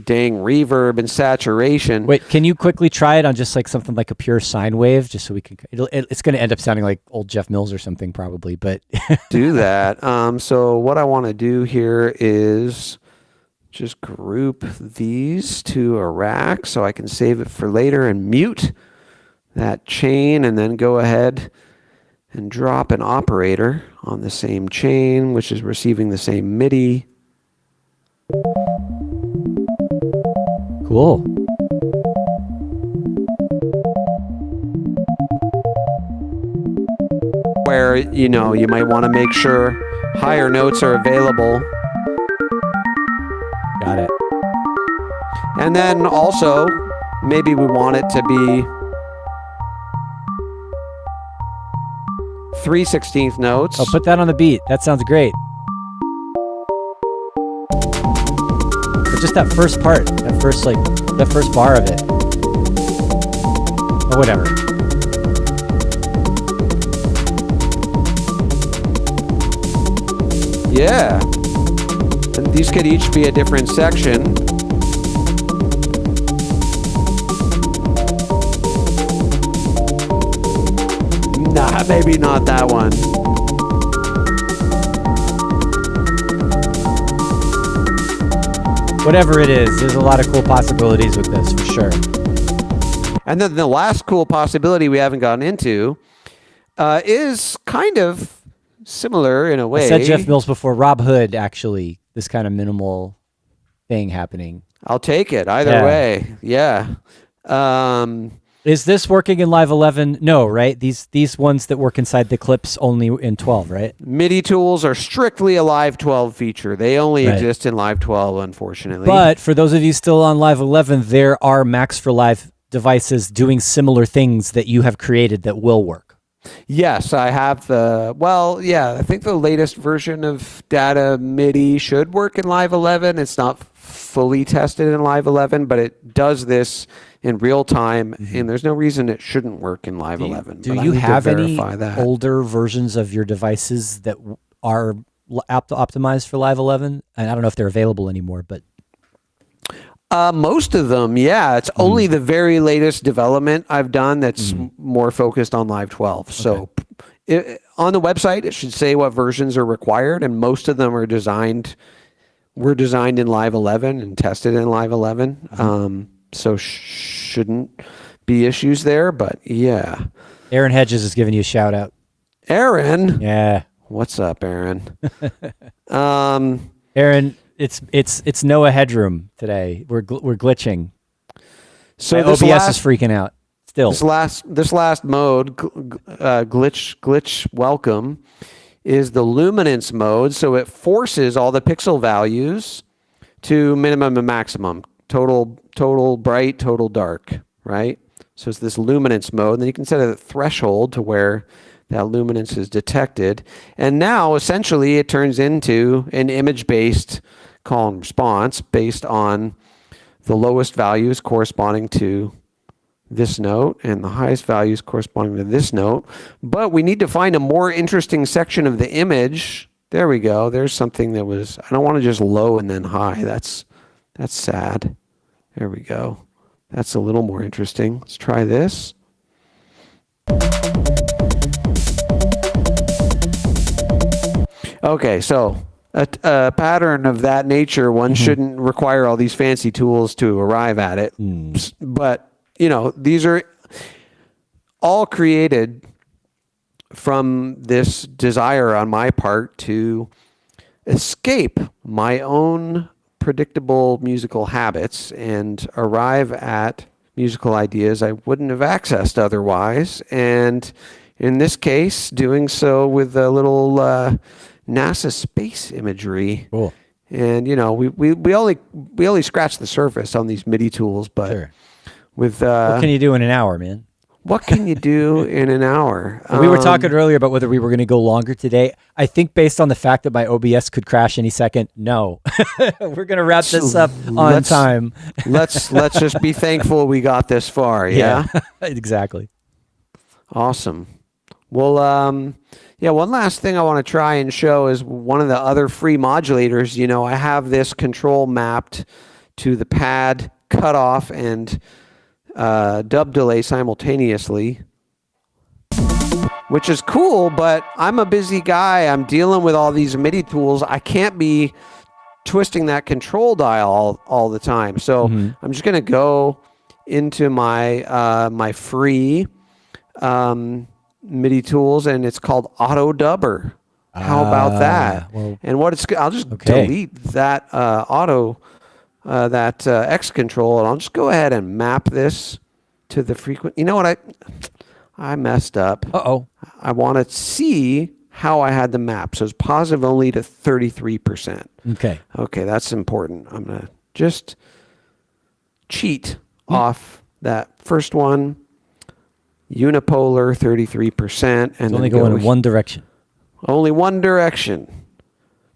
dang reverb and saturation. Wait, can you quickly try it on just like something like a pure sine wave, just so we can? It's going to end up sounding like old Jeff Mills or something, probably. But do that. So what I want to do here is just group these to a rack, so I can save it for later and mute that chain, and then go ahead and drop an operator on the same chain, which is receiving the same MIDI. Cool. Where, you know, you might want to make sure higher notes are available. Got it. And then also, maybe we want it to be 3/16 notes. Oh, put that on the beat. That sounds great. But just that first part, that first bar of it. Or whatever. Yeah. And these could each be a different section. Nah, maybe not that one. Whatever it is, there's a lot of cool possibilities with this, for sure. And then the last cool possibility we haven't gotten into is kind of similar in a way. I said Jeff Mills before. Rob Hood, actually, this kind of minimal thing happening. I'll take it either way. Yeah. Is this working in Live 11? No, right? These ones that work inside the clips only in 12, right? MIDI tools are strictly a Live 12 feature. They only exist in Live 12, unfortunately. But for those of you still on Live 11, there are Max for Live devices doing similar things that you have created that will work. Yes, I have I think the latest version of Data MIDI should work in Live 11. It's not fully tested in Live 11, but it does this in real time, and there's no reason it shouldn't work in Live 11. Do you have any older versions of your devices that are optimized for Live 11? And I don't know if they're available anymore, but most of them, yeah. It's only the very latest development I've done that's more focused on Live 12. So on the website, it should say what versions are required, and most of them were designed in Live 11 and tested in Live 11. So shouldn't be issues there, but yeah. Aaron Hedges is giving you a shout out. Aaron? Yeah. What's up, Aaron? Aaron, it's Noah Headroom today. We're glitching. So my OBS is freaking out. Still. This last mode, glitch welcome, is the luminance mode. So it forces all the pixel values to minimum and maximum. Total bright, total dark, right? So it's this luminance mode. And then you can set a threshold to where that luminance is detected. And now, essentially, it turns into an image-based call and response based on the lowest values corresponding to this note and the highest values corresponding to this note. But we need to find a more interesting section of the image. There we go. There's something that was, I don't want to just low and then high. That's sad. There we go. That's a little more interesting. Let's try this. Okay, so a pattern of that nature, one shouldn't require all these fancy tools to arrive at it. But, you know, these are all created from this desire on my part to escape my own predictable musical habits and arrive at musical ideas I wouldn't have accessed otherwise. And In this case, doing so with a little NASA space imagery. Cool. And we only scratch the surface on these MIDI tools, but Sure. with What can you do in an hour, man? what can you do in an hour? We were talking earlier about whether we were going to go longer today. I think based on the fact that my OBS could crash any second, no. We're going to wrap this up on time. let's just be thankful we got this far. Yeah. Exactly. Awesome. Well, one last thing I want to try and show is one of the other free modulators. I have this control mapped to the pad, cutoff, and dub delay simultaneously, which is cool, but I'm a busy guy. I'm dealing with all these MIDI tools. I can't be twisting that control dial all the time. So I'm just going to go into my my free MIDI tools, and it's called Auto Dubber. How about that? Well, and I'll just delete that X control, and I'll just go ahead and map this to the frequency. You know what? I messed up. I want to see how I had the map. So it's positive only to 33%. Okay, that's important. I'm going to just cheat off that first one. Unipolar, 33%. And only going in one direction. Only one direction.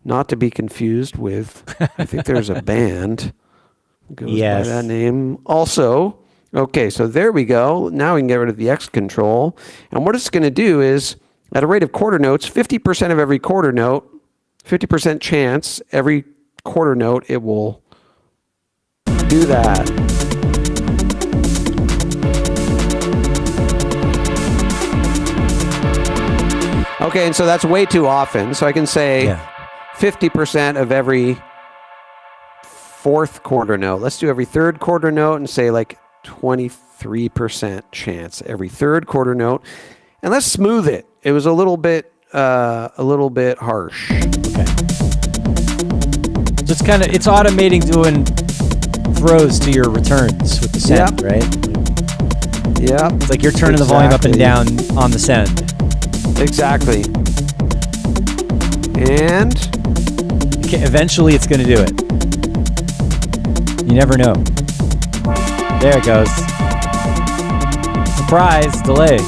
Not to be confused with, I think there's a band goes by that name. Also, okay, so there we go. Now we can get rid of the X control. And what it's going to do is, at a rate of quarter notes, 50% of every quarter note, 50% chance, every quarter note, it will do that. Okay, and so that's way too often. So I can say 50% of every fourth quarter note. Let's do every third quarter note and say like 23% chance every third quarter note. And let's smooth it. It was a little bit harsh. Okay. So it's automating doing throws to your returns with the send, right? Yeah. It's like you're turning the volume up and down on the send. Exactly. And eventually it's going to do it. You never know. There it goes. Surprise, delay.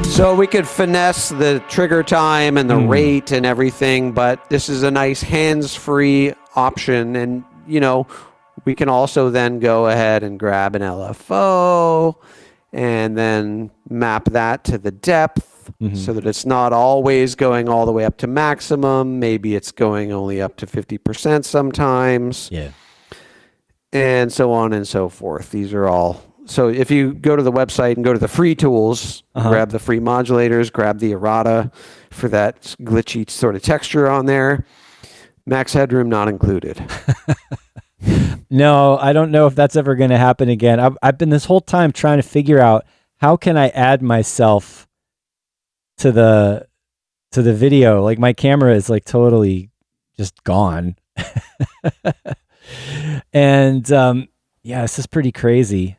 So we could finesse the trigger time and the rate and everything, but this is a nice hands-free option. And, we can also then go ahead and grab an LFO and then map that to the depth so that it's not always going all the way up to maximum. Maybe it's going only up to 50% sometimes. Yeah. And so on and so forth. These are all... So if you go to the website and go to the free tools, grab the free modulators, grab the errata for that glitchy sort of texture on there. Max headroom not included. No, I don't know if that's ever going to happen again. I've been this whole time trying to figure out how can I add myself to the video. Like my camera is like totally just gone. And this is pretty crazy.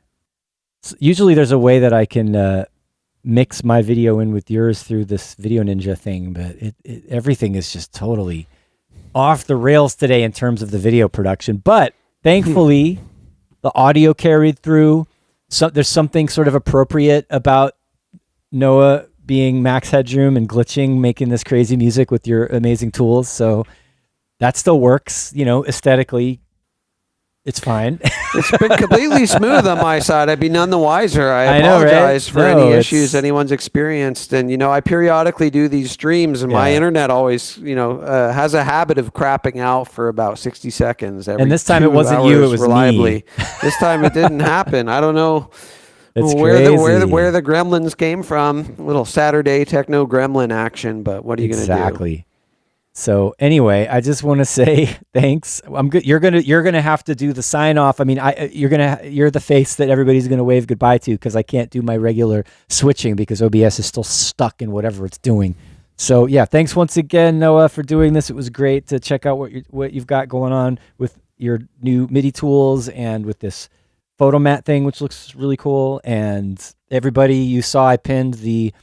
Usually there's a way that I can mix my video in with yours through this Video Ninja thing, but everything is just totally off the rails today in terms of the video production. But thankfully, the audio carried through. So there's something sort of appropriate about Noah being max headroom and glitching, making this crazy music with your amazing tools. So that still works, aesthetically. It's fine. It's been completely smooth on my side. I'd be none the wiser. I apologize for any issues anyone's experienced. And, I periodically do these streams, and my internet always, has a habit of crapping out for about 60 seconds. And this time it wasn't you, it was reliably. Me. This time it didn't happen. I don't know where the gremlins came from. A little Saturday techno gremlin action, but what are you going to do? Exactly. So anyway, I just want to say thanks. I'm good. You're gonna have to do the sign off. I mean, you're the face that everybody's gonna wave goodbye to because I can't do my regular switching because OBS is still stuck in whatever it's doing. So yeah, thanks once again, Noah, for doing this. It was great to check out what you've got going on with your new MIDI tools and with this Photomat thing, which looks really cool. And everybody, you saw I pinned the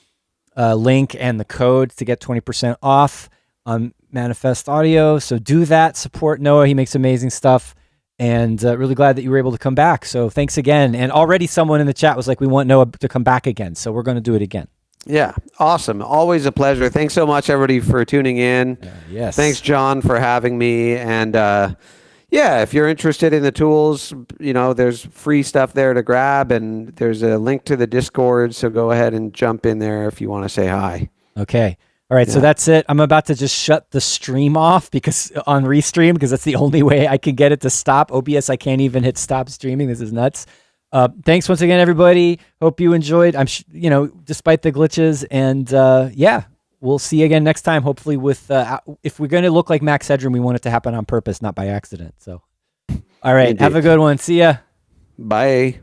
link and the code to get 20% off on Manifest Audio. So do that. Support Noah. He makes amazing stuff. And really glad that you were able to come back. So thanks again. And already someone in the chat was like, we want Noah to come back again. So we're going to do it again. Yeah, awesome. Always a pleasure. Thanks so much, everybody, for tuning in. Yes. Thanks, John, for having me. And yeah, if you're interested in the tools, there's free stuff there to grab, and there's a link to the Discord. So go ahead and jump in there if you want to say hi. Okay. All right. Yeah. So that's it. I'm about to just shut the stream off on Restream, because that's the only way I can get it to stop. OBS, I can't even hit stop streaming. This is nuts. Thanks once again, everybody. Hope you enjoyed. Despite the glitches, and yeah, we'll see you again next time. Hopefully, with if we're going to look like Max Headroom, we want it to happen on purpose, not by accident. So, all right, Indeed. Have a good one. See ya. Bye.